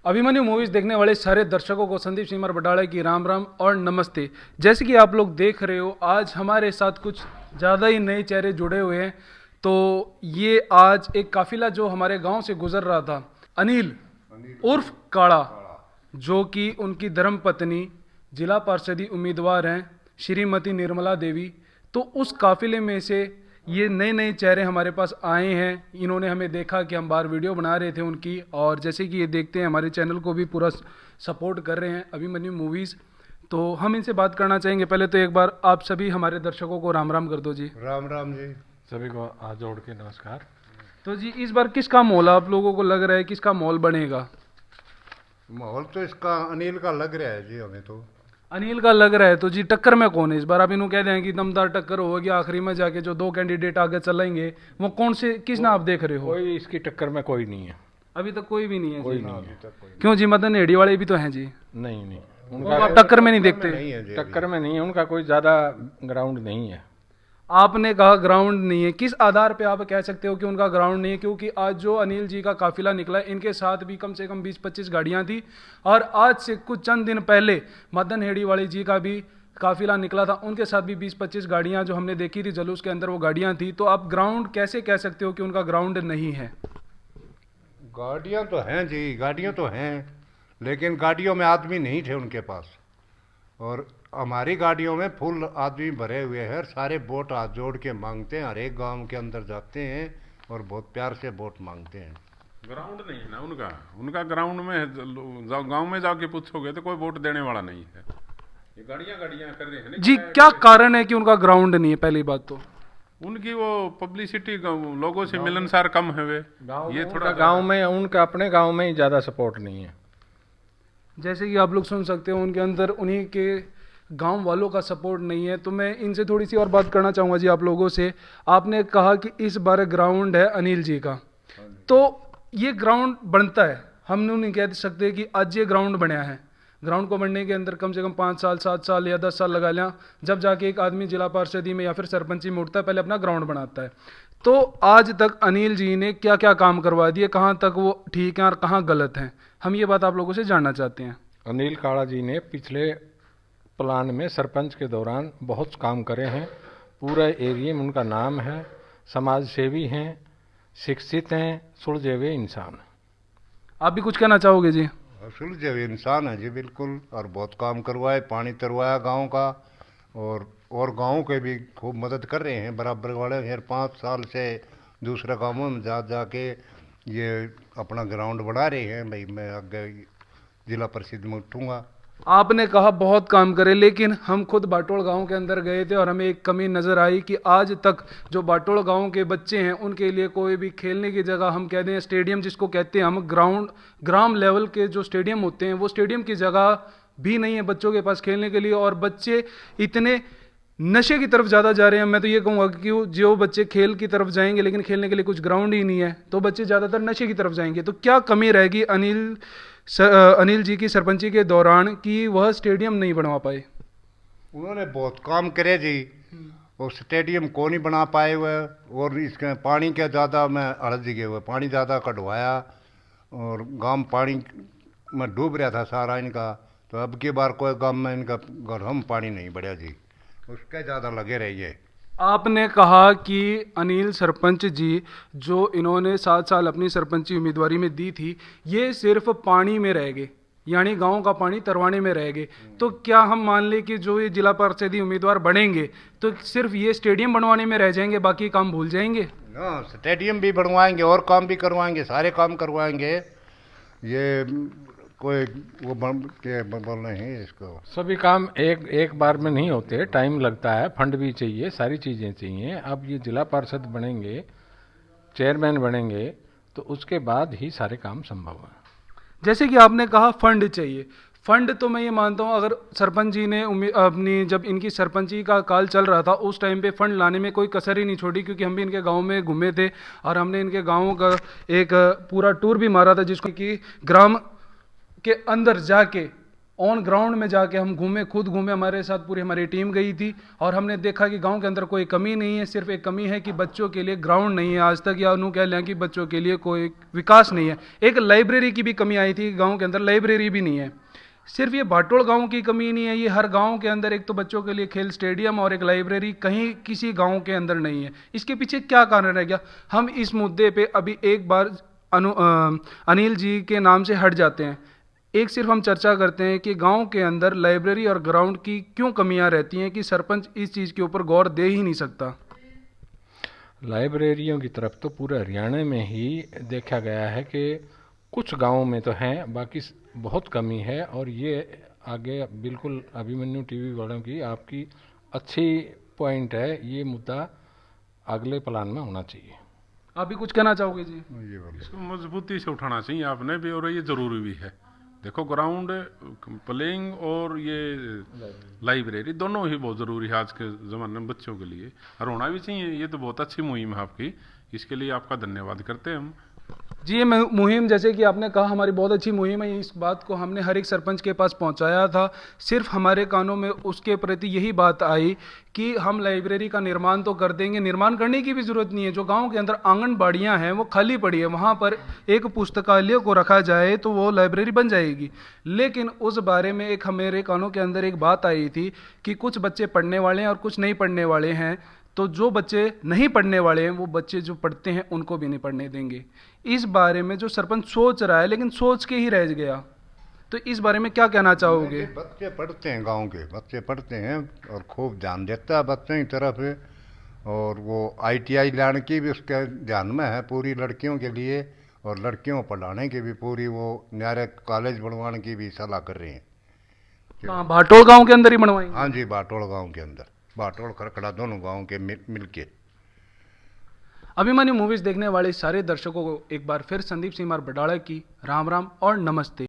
Abhimanyu movies देखने वाले सारे दर्शकों को संदीप सिमर बटाला की राम राम और नमस्ते। जैसे कि आप लोग देख रहे हो, आज हमारे साथ कुछ ज़्यादा ही नए चेहरे जुड़े हुए हैं। तो ये आज एक काफिला जो हमारे गांव से गुजर रहा था, अनिल उर्फ काड़ा, जो कि उनकी धर्म पत्नी जिला पार्षदी उम्मीदवार हैं श्रीमती निर्मला देवी। तो उस काफिले में से ये नए नए चेहरे हमारे पास आए हैं। इन्होंने हमें देखा कि हम बाहर वीडियो बना रहे थे उनकी, और जैसे कि ये देखते हैं हमारे चैनल को भी पूरा सपोर्ट कर रहे हैं अभिमन्यु मूवीज़। तो हम इनसे बात करना चाहेंगे। पहले तो एक बार आप सभी हमारे दर्शकों को राम राम कर दो जी। राम राम जी। सभी को हाथ जोड़ के नमस्कार। तो जी, इस बार किसका माहौल आप लोगों को लग रहा है, किसका माहौल बनेगा? माहौल तो इसका अनिल का लग रहा है जी, हमें तो अनिल का लग रहा है। तो जी, टक्कर में कौन है इस बार? आप इन्हों कह दें कि दमदार टक्कर होगी, आखिरी में जाके जो दो कैंडिडेट आगे चलेंगे वो कौन से, किस ना आप देख रहे हो? कोई इसकी टक्कर में कोई नहीं है, अभी तक कोई भी नहीं है कोई जी। नहीं है। क्यों जी, मदन हेड़ी वाले भी तो हैं जी। नहीं नहीं, वो उनका आप टक्कर में नहीं देखते? नहीं है जी। टक्कर में नहीं है, उनका कोई ज़्यादा ग्राउंड नहीं है। आपने कहा ग्राउंड नहीं है, किस आधार पे आप कह सकते हो कि उनका ग्राउंड नहीं है? क्योंकि आज जो अनिल जी का काफिला निकला, इनके साथ भी कम से कम 20-25 गाड़ियां थी, और आज से कुछ चंद दिन पहले मदन हेड़ी वाले जी का भी काफिला निकला था, उनके साथ भी 20-25 गाड़ियां जो हमने देखी थी जुलूस के अंदर, वो गाड़ियां थी। तो आप ग्राउंड कैसे कह सकते हो कि उनका ग्राउंड नहीं है? गाड़ियां तो हैं जी, गाड़ियां तो हैं, लेकिन गाड़ियों में आदमी नहीं थे उनके पास। और हमारी गाड़ियों में फुल आदमी भरे हुए हैं। सारे वोट हाथ जोड़ के मांगते हैं, हर एक गांव के अंदर जाते हैं और बहुत प्यार से वोट मांगते हैं। ग्राउंड नहीं है ना उनका। उनका ग्राउंड में गांव में जाके पूछोगे तो कोई वोट देने वाला नहीं है। ये गाड़ियां गाड़ियां कर रहे हैं ना। जी, क्या कारण है कि उनका ग्राउंड नहीं है? पहली बात तो उनकी वो पब्लिसिटी लोगों से मिलनसार कम है वे। ये थोड़ा गांव में, उनका अपने गांव में ही ज़्यादा सपोर्ट नहीं है। जैसे कि आप लोग सुन सकते हो, उनके अंदर उन्हीं के गांव वालों का सपोर्ट नहीं है। तो मैं इनसे थोड़ी सी और बात करना चाहूँगा जी आप लोगों से। आपने कहा कि इस बार ग्राउंड है अनिल जी का, तो ये ग्राउंड बनता है, हम नहीं कह सकते कि आज ये ग्राउंड बनया है। ग्राउंड को बनने के अंदर कम से कम 5 साल, 7 साल या 10 साल लगा लिया, जब जाके एक आदमी जिला पार्षदी में या फिर सरपंची में उठता है, पहले अपना ग्राउंड बनाता है। तो आज तक अनिल जी ने क्या क्या काम करवा दिए, कहाँ तक वो ठीक है और कहाँ गलत हैं, हम ये बात आप लोगों से जानना चाहते हैं। अनिल काड़ा जी ने पिछले प्लान में सरपंच के दौरान बहुत काम करे हैं। पूरे एरिया में उनका नाम है, समाज सेवी हैं, शिक्षित हैं, सुलझे हुए इंसान। आप भी कुछ कहना चाहोगे जी? सुलझे हुए इंसान है जी, बिल्कुल। और बहुत काम करवाए, पानी तरवाया गांव का, और गांव के भी खूब मदद कर रहे हैं बराबर वाले। फिर 5 साल से दूसरे गांवों में जा जाके ये अपना ग्राउंड बना रहे हैं। भाई मैं आगे जिला परिषद में उठूँगा। आपने कहा बहुत काम करे, लेकिन हम खुद बाटोल गांव के अंदर गए थे और हमें एक कमी नज़र आई कि आज तक जो बाटोल गांव के बच्चे हैं उनके लिए कोई भी खेलने की जगह, हम कहते हैं स्टेडियम जिसको कहते हैं हम, ग्राउंड, ग्राम लेवल के जो स्टेडियम होते हैं, वो स्टेडियम की जगह भी नहीं है बच्चों के पास खेलने के लिए। और बच्चे इतने नशे की तरफ ज़्यादा जा रहे हैं। मैं तो ये कहूँगा कि जो बच्चे खेल की तरफ जाएंगे लेकिन खेलने के लिए कुछ ग्राउंड ही नहीं है, तो बच्चे ज़्यादातर नशे की तरफ जाएंगे। तो क्या कमी रहेगी अनिल जी की सरपंची के दौरान कि वह स्टेडियम नहीं बनवा पाए? उन्होंने बहुत काम करे जी, और स्टेडियम को नहीं बना पाए हुए। और इसके पानी का ज़्यादा में अड़द गए हुए, पानी ज़्यादा कटवाया और गांव पानी में डूब रहा था सारा इनका। तो अब की बार कोई गांव में इनका गर्म पानी नहीं बढ़िया जी, उसके ज़्यादा लगे रहिए। आपने कहा कि अनिल सरपंच जी जो इन्होंने 7 साल अपनी सरपंची उम्मीदवारी में दी थी, ये सिर्फ पानी में रह गए, यानी गांव का पानी तरवाने में रह गए। तो क्या हम मान लें कि जो ये जिला पार्षदी उम्मीदवार बनेंगे तो सिर्फ ये स्टेडियम बनवाने में रह जाएंगे, बाकी काम भूल जाएंगे? हाँ, स्टेडियम भी बनवाएंगे और काम भी करवाएंगे, सारे काम करवाएंगे। ये कोई वो बोल रहे हैं इसको, सभी काम एक बार में नहीं होते, टाइम लगता है, फंड भी चाहिए, सारी चीज़ें चाहिए। अब ये जिला पार्षद बनेंगे, चेयरमैन बनेंगे, तो उसके बाद ही सारे काम संभव है। जैसे कि आपने कहा फंड चाहिए, फंड तो मैं ये मानता हूँ, अगर सरपंच जी ने अपनी, जब इनकी सरपंची का काल चल रहा था उस टाइम पे फंड लाने में कोई कसर ही नहीं छोड़ी, क्योंकि हम भी इनके गांव में घूमे थे और हमने इनके गाँव का एक पूरा टूर भी मारा था, जिसको कि ग्राम के अंदर जाके ऑन ग्राउंड में जाके हम घूमे, खुद घूमे, हमारे साथ पूरी हमारी टीम गई थी और हमने देखा कि गांव के अंदर कोई कमी नहीं है। सिर्फ एक कमी है कि बच्चों के लिए ग्राउंड नहीं है आज तक, या यूँ कह लें कि बच्चों के लिए कोई विकास नहीं है। एक लाइब्रेरी की भी कमी आई थी, गाँव के अंदर लाइब्रेरी भी नहीं है। सिर्फ ये भाटोड़ गांव की कमी नहीं है, ये हर गांव के अंदर एक तो बच्चों के लिए खेल स्टेडियम और एक लाइब्रेरी कहीं किसी गांव के अंदर नहीं है। इसके पीछे क्या कारण रह गया? हम इस मुद्दे पे अभी एक बार अनिल जी के नाम से हट जाते हैं। एक सिर्फ हम चर्चा करते हैं कि गांव के अंदर लाइब्रेरी और ग्राउंड की क्यों कमियां रहती हैं कि सरपंच इस चीज़ के ऊपर गौर दे ही नहीं सकता। लाइब्रेरियों की तरफ तो पूरे हरियाणा में ही देखा गया है कि कुछ गांवों में तो हैं, बाकी बहुत कमी है। और ये आगे बिल्कुल अभिमन्यु टीवी वालों की आपकी अच्छी पॉइंट है, ये मुद्दा अगले प्लान में होना चाहिए। आप भी कुछ कहना चाहोगे जी? ये बोलो। इसको मजबूती से उठाना चाहिए आपने भी, और ये ज़रूरी भी है। देखो ग्राउंड प्लेइंग और ये लाइब्रेरी दोनों ही बहुत ज़रूरी है आज के ज़माने में बच्चों के लिए, और होना भी चाहिए। ये तो बहुत अच्छी मुहिम है आपकी, इसके लिए आपका धन्यवाद करते हैं हम। जी, ये मुहिम जैसे कि आपने कहा हमारी बहुत अच्छी मुहिम है। इस बात को हमने हर एक सरपंच के पास पहुंचाया था। सिर्फ हमारे कानों में उसके प्रति यही बात आई कि हम लाइब्रेरी का निर्माण तो कर देंगे, निर्माण करने की भी ज़रूरत नहीं है। जो गांव के अंदर आंगनबाड़ियां हैं वो खाली पड़ी है, वहां पर एक पुस्तकालय को रखा जाए तो वो लाइब्रेरी बन जाएगी। लेकिन उस बारे में एक हमारे कानों के अंदर एक बात आई थी कि कुछ बच्चे पढ़ने वाले हैं और कुछ नहीं पढ़ने वाले हैं। तो जो बच्चे नहीं पढ़ने वाले हैं वो बच्चे जो पढ़ते हैं उनको भी नहीं पढ़ने देंगे। इस बारे में जो सरपंच सोच रहा है, लेकिन सोच के ही रह गया। तो इस बारे में क्या कहना चाहोगे? बच्चे पढ़ते हैं, गांव के बच्चे पढ़ते हैं और खूब ध्यान देता है बच्चों की तरफ। और वो ITI लाने की भी उसके ध्यान में है पूरी लड़कियों के लिए, और लड़कियों को पढ़ाने की भी पूरी वो न्यारे कॉलेज बनवाने की भी सलाह कर रहे हैं। हाँ, भाटोड़ गांव के अंदर ही बनवाएंगे। हाँ जी, बाटोड़ गांव के अंदर, बाटोड़ खरखड़ा दोनों गांव के मिल के। अभिमानी मूवीज देखने वाले सारे दर्शकों को एक बार फिर संदीप सिंह बडाला की राम राम और नमस्ते।